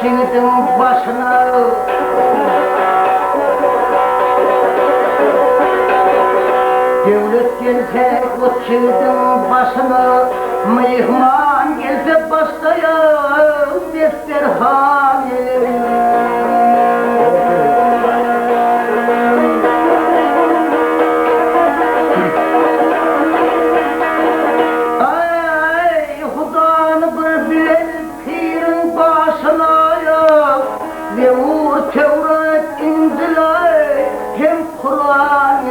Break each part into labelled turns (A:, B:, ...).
A: çiğdim başına. Devlet gelse o çiğdim başına, mihman gelse başkaya defterhan gelir. Tevrat, İncil, hem Kur'an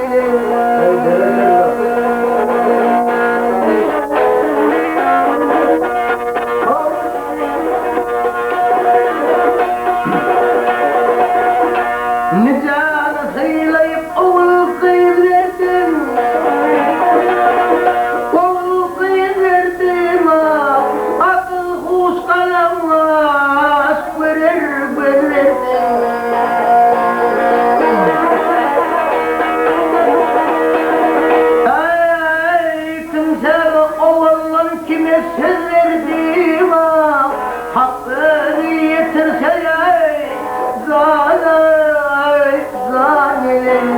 A: Nican hıyleyip oğul kıyverdim, oğul kıyverdim, akıl huş kalamaz verir verirdim. Kime söz verdim, hakkını yitirse zalim.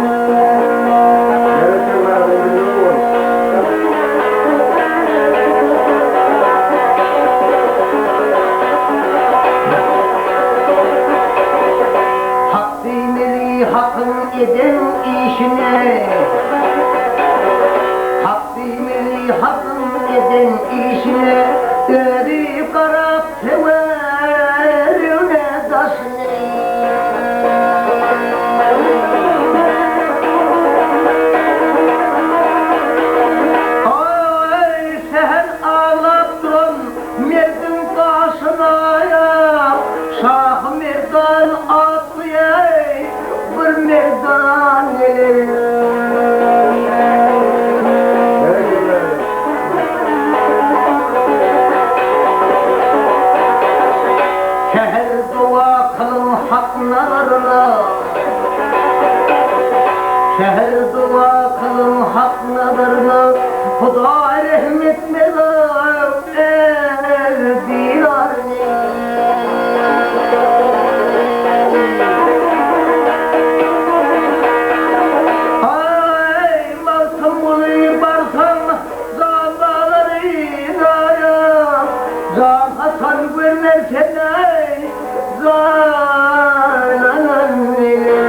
A: Hak bilmeli hakkın eden işine, hak bilmeli hakkın eden işine, ödeyip karap severine taşını. Ay seher ağlap duran merdin karşına ya, Şah merdan atlıya bir merdan gelir. Şehir dua kılın hak nazarına, Huda rahmet mezar el diyarını. Ay malsın bunu barsam zamanlarına ya, Can Hasan görmersen ay zanan verir.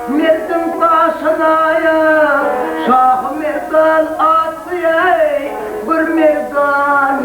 A: Merdin başına ya, Şah merdan atlıya bir merdan